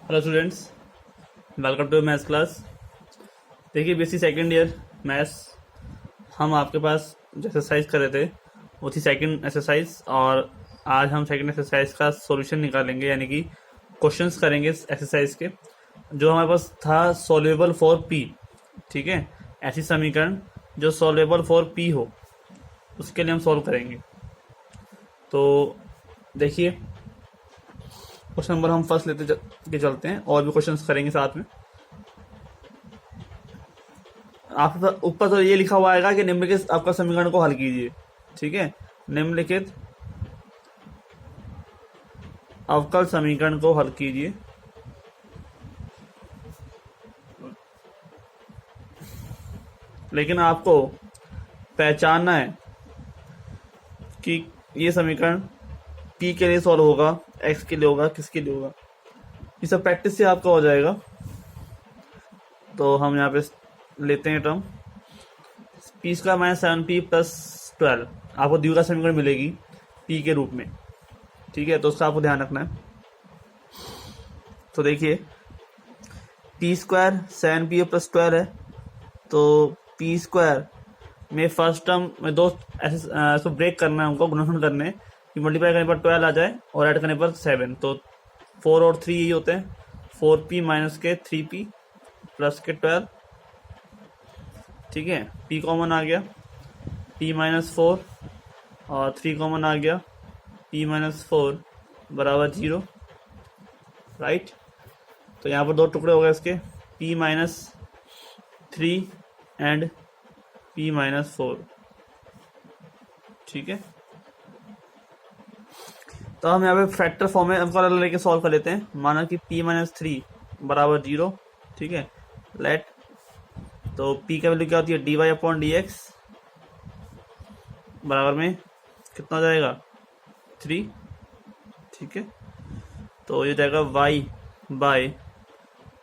Hello students, welcome to maths class. देखिए BSc second year maths हम आपके पास जो एक्सरसाइज कर रहे थे वो थी सेकेंड एक्सरसाइज। और आज हम सेकेंड एक्सरसाइज का सॉल्यूशन निकालेंगे, यानी कि क्वेश्चंस करेंगे इस एक्सरसाइज के। जो हमारे पास था सॉल्युबल फॉर पी, ठीक है, ऐसी समीकरण जो सॉल्युबल फॉर पी हो उसके लिए हम सॉल्व करेंगे। तो देखिए क्वेश्चन नंबर हम फर्स्ट लेते के चलते हैं, और भी क्वेश्चंस करेंगे साथ में। आपके ऊपर तो ये लिखा हुआ आएगा कि निम्नलिखित आपका समीकरण को हल कीजिए, ठीक है। निम्नलिखित अवकल समीकरण को हल कीजिए। लेकिन आपको पहचानना है कि ये समीकरण पी के लिए सॉल्व होगा, एक्स के लिए होगा, किसके लिए होगा। ये सब प्रैक्टिस से आपका हो जाएगा। तो हम यहाँ पे लेते हैं term P square minus 7p plus 12। आपको द्विघात समीकरण मिलेगी पी के रूप में, ठीक है। तो उसका आपको ध्यान रखना है। तो देखिए पी स्क्वायर 7p प्लस 12 है, तो पी स्क्वायर में फर्स्ट टर्म में दो ऐसे इसको ब्रेक करना है, उनको गुणनखंड करने कि मल्टीप्लाई करने पर 12 आ जाए और ऐड करने पर 7। तो 4 और 3 यही होते हैं, 4p माइनस के 3p प्लस के 12, ठीक है। p कॉमन आ गया, p माइनस 4 और 3 कॉमन आ गया, p माइनस 4 बराबर 0, राइट। तो यहाँ पर दो टुकड़े हो गए इसके, p minus 3 and p minus 4, ठीक है। तो हम यहाँ पे फैक्टर फॉर्म में अवकल लेके सॉल्व कर लेते हैं। माना कि p माइनस 3 बराबर 0, ठीक है। लेट तो p का वैल्यू क्या होती है, d y upon d x बराबर में कितना हो जाएगा 3, ठीक है। तो ये जाएगा y bye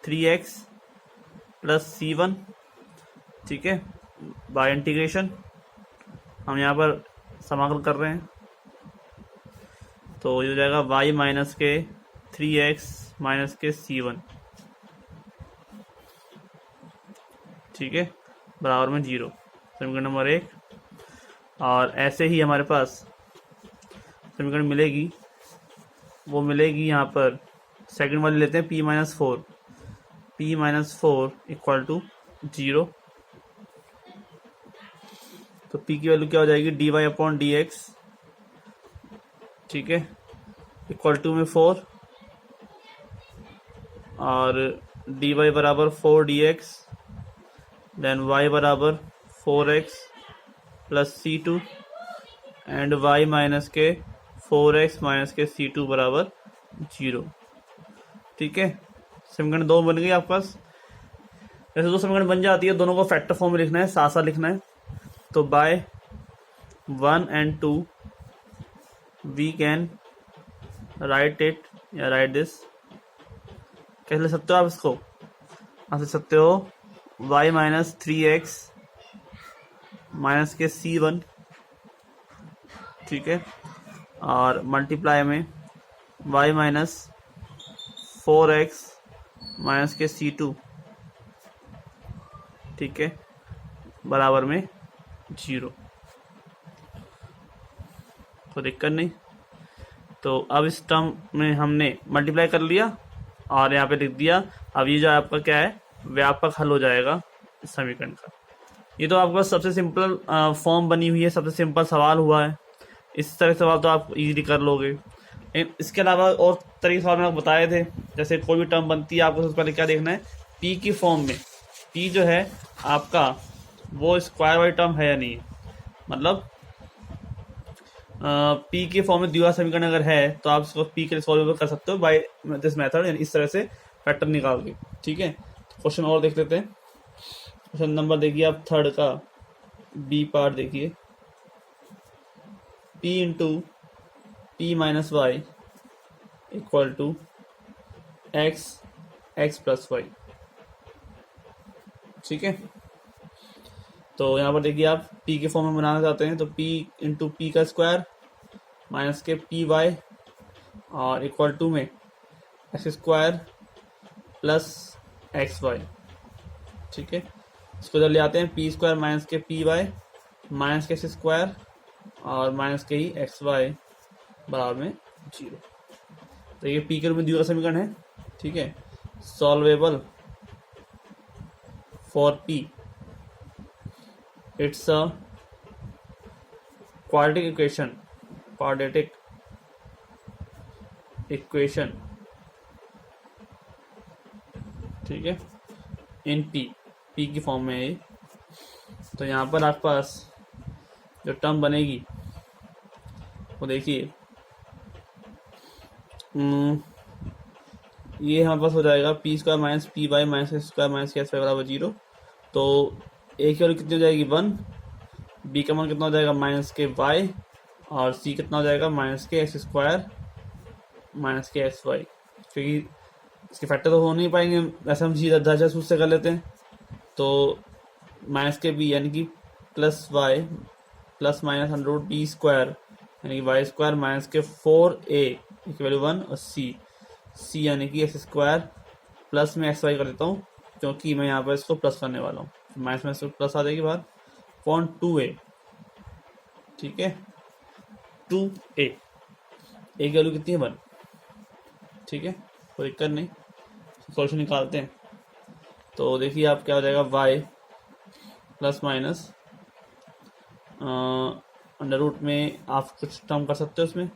3x plus c1, ठीक है, बाय इंटीग्रेशन। हम यहाँ पर समाकलन कर रहे हैं, तो ये हो जाएगा y माइनस के 3x माइनस के c1, ठीक है, बराबर में 0। समीकरण नंबर 1। और ऐसे ही हमारे पास समीकरण मिलेगी, वो मिलेगी यहाँ पर सेकंड वाली लेते हैं p minus 4, p minus 4 equal to 0। तो p की वैल्यू क्या हो जाएगी, d y upon d x, ठीक है, इक्वल टू में 4 और डी वाई बराबर 4 डी एक्स, देन y बराबर 4x plus c2 and y minus के 4x माइनस के c2 बराबर 0, ठीक है। समीकरण 2 बन गई आपके पास। जैसे दो समीकरण बन जाती है, दोनों को फैक्टर फॉर्म में लिखना है, साथ साथ लिखना है। तो by 1 and 2 we can write it, या राइट दिस। कैसे लिख सकते हो आप इसको, आप लिख सकते हो y माइनस 3x माइनस के c1, ठीक है, और मल्टीप्लाई में y माइनस 4x माइनस के c2, ठीक है, बराबर में 0। कोई दिक्कत नहीं। तो अब इस टर्म में हमने मल्टीप्लाई कर लिया और यहाँ पे लिख दिया। अब ये जो आपका क्या है, व्यापक हल हो जाएगा इस समीकरण का। ये तो आपका सबसे सिंपल फॉर्म बनी हुई है, सबसे सिंपल सवाल हुआ है। इस तरह के सवाल तो आप इजीली कर लोगे। इसके अलावा और तरीके सवाल मैंने बताए थे, जैसे कोई भी टर्म बनती है आपको सबसे पहले क्या देखना है, पी की फॉर्म में पी जो है आपका वो स्क्वायर वाली टर्म है या नहीं है। मतलब पी के फॉर्म में द्विघात समीकरण अगर है तो आप इसको पी के लिए सॉल्व कर सकते हो बाय दिस मेथड, यानी इस तरह से फैक्टर निकाल के, ठीक है। क्वेश्चन और देख लेते हैं। क्वेश्चन नंबर देखिए आप थर्ड का बी पार्ट देखिए, p into p minus y equal to x plus y, ठीक है। तो यहाँ पर देखिए आप p के फॉर्म में बनाना चाहते हैं, तो p इंटू पी का स्क्वायर माइनस के पी वाई और इक्वल टू में x square plus x y. ठीक है, इसको इधर ले आते हैं, पी स्क्वायर माइनस के पी वाई माइनस के एक्स स्क्वायर और माइनस के ही एक्स वाई बराबर में 0। तो ये पी के रूप में दिया गया समीकरण है। ठीक है, solvable for p, it's a quadratic equation. ठीक है, इन पी की फॉर्म में है। तो यहाँ पर आपके पास जो टर्म बनेगी वो देखिए, ये हमारे पास हो जाएगा p square minus p y minus x square minus के एक्स वाई बराबर 0। तो ए की वैल्यू कितनी हो जाएगी 1, बी का मान कितना हो जाएगा माइनस के वाई और सी कितना हो जाएगा माइनस के एक्स स्क्वायर माइनस के एक्स वाई। क्योंकि इसके फैक्टर तो हो नहीं पाएंगे, वैसे हम सीधा दर्जा सूत्र से कर लेते हैं। तो माइनस के बी यानी कि plus y plus minus under root b square यानी कि वाई स्क्वायर माइनस के 4a की वैल्यू 1 और सी यानी कि एक्स स्क्वायर प्लस में एक्स वाई कर देता हूँ क्योंकि मैं यहाँ पर इसको प्लस करने वाला हूँ। माइनस में प्लस आ जाएगी बाहर, अपॉन 2a। ठीक है, 2a की वैल्यू कितनी है 1। ठीक है, कोई दिक्कत नहीं, सॉल्यूशन निकालते हैं। तो देखिए आप क्या हो जाएगा, y plus minus under root में आप कुछ टर्म कर सकते हो, उसमें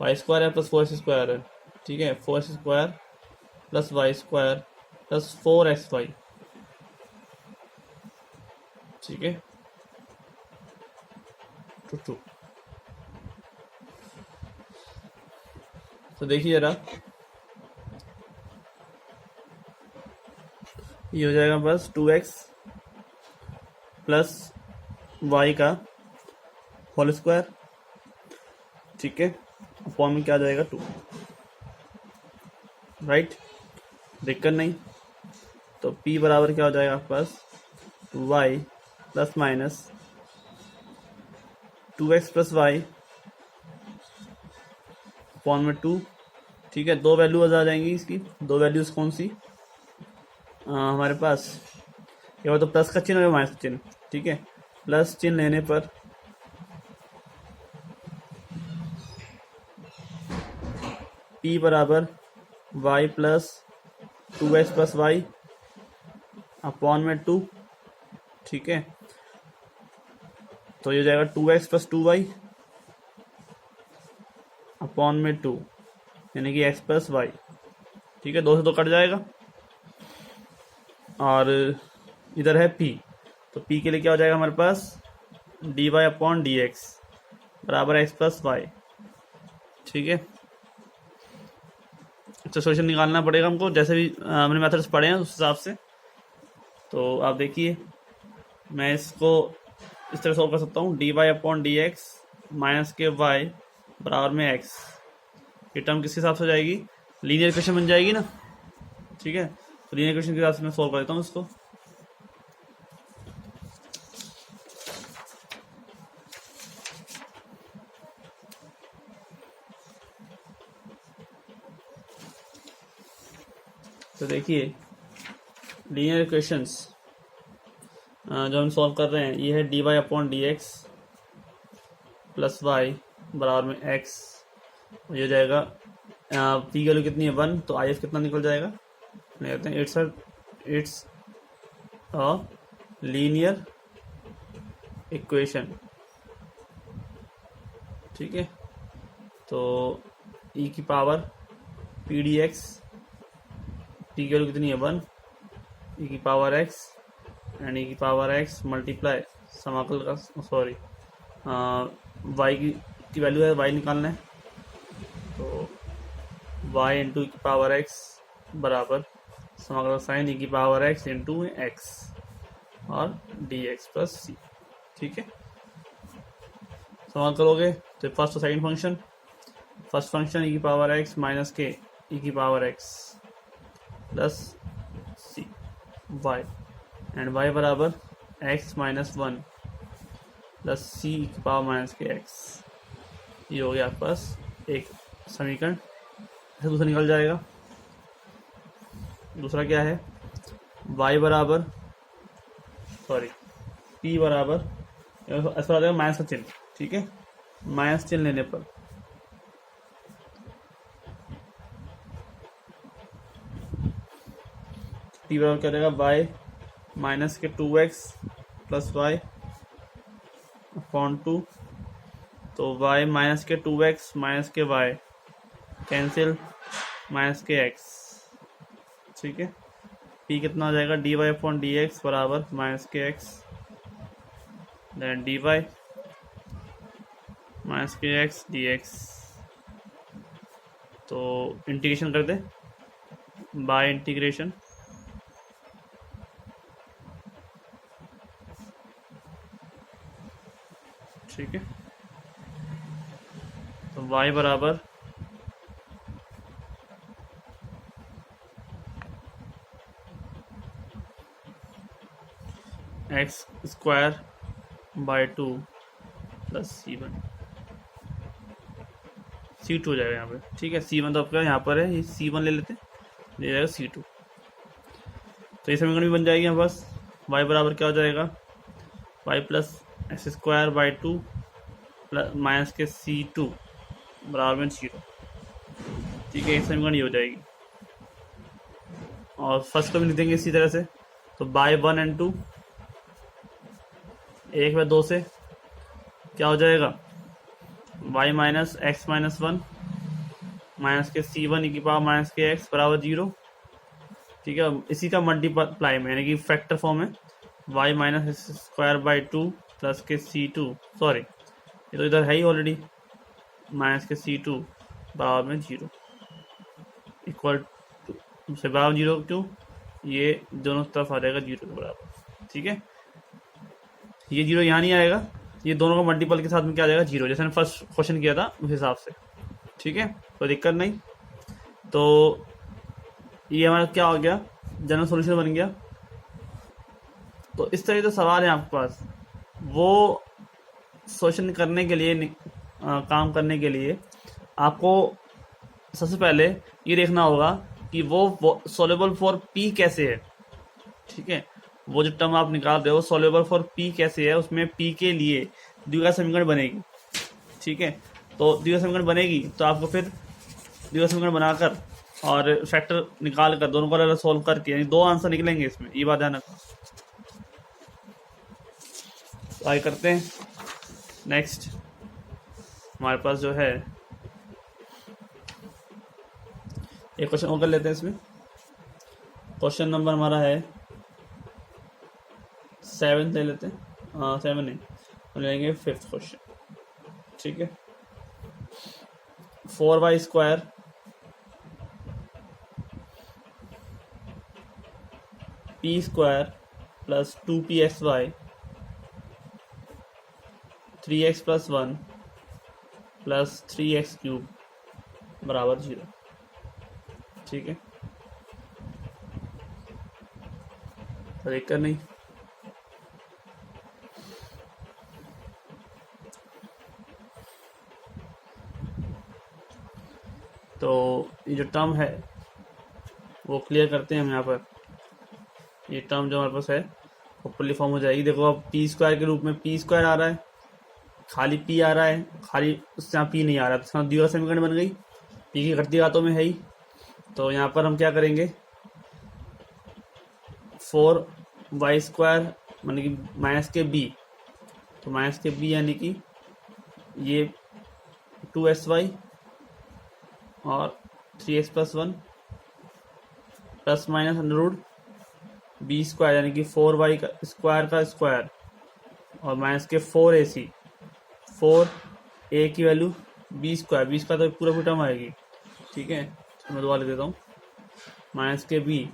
वाई स्क्वायर है प्लस 4x स्क्वायर है। ठीक है, 4x square plus y square plus 4xy। ठीक है, 2। तो देखिए जरा, ये हो जाएगा बस 2x प्लस वाई का होल स्क्वायर। ठीक है, अपॉन में क्या आ जाएगा 2। राइट, दिक्कत नहीं। तो p बराबर क्या हो जाएगा आपके पास, y plus minus 2x plus y upon में 2। ठीक है, दो वैल्यूज आ जाएंगी इसकी। दो वैल्यूज कौन सी हमारे पास, ये तो प्लस का चिन्ह और माइनस का चिन्ह। ठीक है, प्लस चिन्ह लेने पर p बराबर y plus 2x plus y upon में 2। ठीक है, तो ये जाएगा 2x प्लस 2y अपॉन में 2 यानी कि x प्लस वाई। ठीक है, 2 से 2 कट जाएगा और इधर है p, तो p के लिए क्या हो जाएगा हमारे पास, dy अपॉन डी एक्स बराबर x प्लस वाई। ठीक है, अच्छा सोल्यूशन निकालना पड़ेगा हमको, जैसे भी हमने मेथड्स पढ़े हैं उस हिसाब से। तो आप देखिए, मैं इसको इस तरह सॉल्व कर सकता हूँ, dy upon d x minus के y बराबर में x। ये टर्म किस हिसाब से हो जाएगी, लीनियर इक्वेशन बन जाएगी ना। ठीक है, तो लीनियर इक्वेशन के हिसाब से मैं सॉल्व कर देता हूँ इसको। तो देखिए, लीनियर इक्वेशंस जो हम सॉल्व कर रहे हैं, ये है dy upon d x plus y बराबर में x। ये हो जाएगा p की वैल्यू कितनी है 1, तो if कितना निकल जाएगा, कहते हैं इट्स अ लीनियर इक्वेशन। ठीक है, तो e की power p D x, p की वैल्यू कितनी है 1, e की पावर x एंड e की पावर x मल्टीप्लाई समाकल का सॉरी y की वैल्यू है, y निकालना है। तो y इंटू की पावर x बराबर समाकल का साइन e की पावर x इंटू x और डी एक्स प्लस सी। ठीक है, समाकल करोगे तो फर्स्ट और second function, first function e की पावर x माइनस के e की power x plus c y and y बराबर x माइनस 1 प्लस सी की पावर माइनस के x। ये हो गया आपके पास एक समीकरण, ऐसे दूसरा निकल जाएगा। दूसरा क्या है, y बराबर, सॉरी, p बराबर, ऐसा आ जाएगा माइनस का चिन्ह, ठीक है, माइनस चिन्ह लेने पर p बराबर क्या रहेगा, y माइनस के 2x प्लस y अपॉन 2, तो y माइनस के 2x माइनस के y कैंसिल, माइनस के x, ठीक है, p कितना हो जाएगा, dy अपॉन डी एक्स बराबर माइनस के x, देन dy माइनस के x dx, तो इंटीग्रेशन कर दे बाय इंटीग्रेशन, ठीक है, तो y बराबर x square by 2 plus C1, C2 हो जाएगा यहाँ पे, ठीक है, C1 तो आपका यहाँ पर है, ये C1 ले लेते हैं, ये जाएगा C2, तो ये समीकरण भी बन जाएगी यहाँ पास, y बराबर क्या हो जाएगा, y plus x square by 2 plus minus के C2 बराबर में 0, ठीक है, एक समीकरण ये हो जाएगी। और फर्स्ट को भी लिख देंगे इसी तरह से, तो बाय 1 एंड 2, 1 व 2 से क्या हो जाएगा, y minus x minus 1 minus के C1 ई की पावर माइनस के x बराबर 0, ठीक है, इसी का मल्टीप्लाई में यानी कि फैक्टर फॉर्म है, y minus x square by 2 plus के C2, सॉरी ये तो इधर है ही ऑलरेडी, माइनस के C2 बराबर में 0, इक्वल टू से बराबर 0 क्यों, ये दोनों तरफ आ जाएगा 0 के बराबर, ठीक है, ये 0 यहाँ नहीं आएगा, ये दोनों का मल्टीपल के साथ में क्या आ जाएगा 0, जैसे मैंने फर्स्ट क्वेश्चन किया था उस हिसाब से, ठीक है, कोई दिक्कत नहीं। तो ये हमारा क्या हो गया, जनरल सॉल्यूशन बन गया। तो इस तरह के सवाल है आपके पास, वो सॉल्यूशन करने के लिए काम करने के लिए आपको सबसे पहले ये देखना होगा कि वो सॉल्युबल फॉर p कैसे है, ठीक है, वो जो टर्म आप निकाल रहे हो सॉल्युबल फॉर p कैसे है, उसमें p के लिए द्विघात समीकरण बनेगी, ठीक है, तो द्विघात समीकरण बनेगी तो आपको फिर द्विघात समीकरण बनाकर और फैक्टर निकाल कर दोनों को अलग सॉल्व करके यानी 2 आंसर निकलेंगे इसमें, ये बात ध्यान रखना। आगे करते हैं नेक्स्ट, हमारे पास जो है एक क्वेश्चन और कर लेते हैं इसमें, क्वेश्चन नंबर हमारा है 7 ले लेते हैं, 7 नहीं, हम लेंगे 5th क्वेश्चन, ठीक है, 4y square p square plus 2pxy 3x plus 1 plus 3x cube बराबर 0, ठीक है, तो दिक्कत नहीं। तो ये जो टर्म है वो क्लियर करते हैं हम यहाँ पर, ये टर्म जो हमारे पास है प्रॉपर्ली फॉर्म हो जाएगी। देखो अब पी स्क्वायर के रूप में पी स्क्वायर आ रहा है, खाली पी आ रहा है, खाली उससे यहाँ पी नहीं आ रहा, तो इसका द्विघात समीकरण बन गई, पी की घटती घातों में है ही, तो यहाँ पर हम क्या करेंगे 4y स्क्वायर यानी कि माइनस के b, तो माइनस के b यानी कि ये 2sy और 3x plus 1 plus minus under b square यानी कि 4y का स्क्वायर और माइनस के 4ac, 4a की वैल्यू b स्क्वायर तो पूरा टर्म आएगी, ठीक है, तो मैं दोबारा लिख देता हूँ, माइनस के b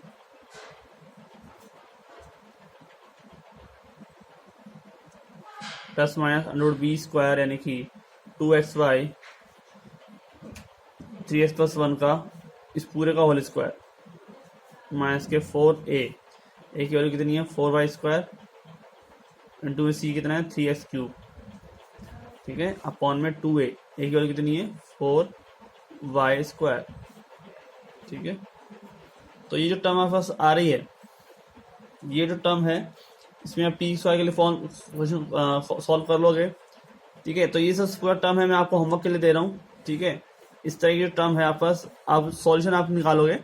plus minus under b square यानी कि 2xy 3x प्लस 1 का इस पूरे का होल स्क्वायर माइनस के 4a की वैल्यू कितनी है 4y स्क्वायर इंटू सी कितना है 3x क्यूब, ठीक है, अपॉन में 2a की वैल्यू कितनी है 4y स्क्वायर, ठीक है, तो ये जो टर्म आपके पास आ रही है, ये जो टर्म है, इसमें आप पी स्क्वायर के लिए सॉल्व कर लोगे। ठीक है, तो ये सब पूरा टर्म है, मैं आपको होमवर्क के लिए दे रहा हूँ। ठीक है, इस तरह की टर्म है आप पास, आप सॉल्यूशन आप निकालोगे,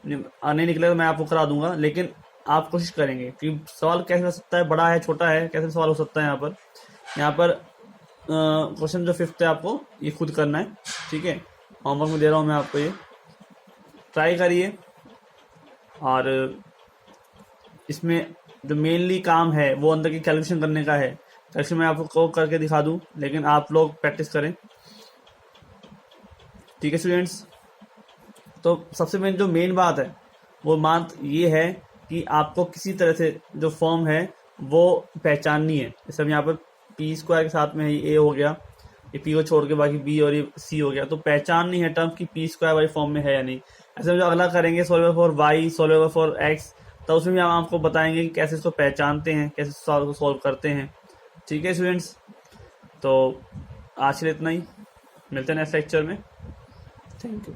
नहीं निकलेगा तो मैं आपको करा दूंगा, लेकिन आप कोशिश करेंगे कि सवाल कैसे हो सकता है, बड़ा है छोटा है, कैसे सवाल हो सकता है। यहाँ पर क्वेश्चन जो 5th है आपको ये खुद करना है। ठीक है, होमवर्क में दे रहा हूँ मैं आपको, ये ट्राई करिए। और इसमें जो मेनली काम है वो अंदर की कैलकुलेशन करने का है। कैलकुलेशन मैं आपको करके दिखा दूं, लेकिन आप लोग प्रैक्टिस करें। ठीक है स्टूडेंट्स, तो सबसे मेन बात है वो बात ये है कि आपको किसी तरह से जो फॉर्म है वो पहचाननी है। जैसे हम यहाँ पर पी स्क्वायर के साथ में ए हो गया, ये पी को छोड़ के बाकी बी और ये सी हो गया, तो पहचाननी है टर्म की पी स्क्वायर वाली फॉर्म में है या नहीं। ऐसे में जो अगला करेंगे solver for y, solver for x, तो उसमें भी हम आपको बताएंगे कि कैसे इसको पहचानते हैं, कैसे सॉल्व करते हैं। ठीक है स्टूडेंट्स, तो आज के लिए इतना ही, मिलते हैं नेक्स्ट लेक्चर में। Thank you.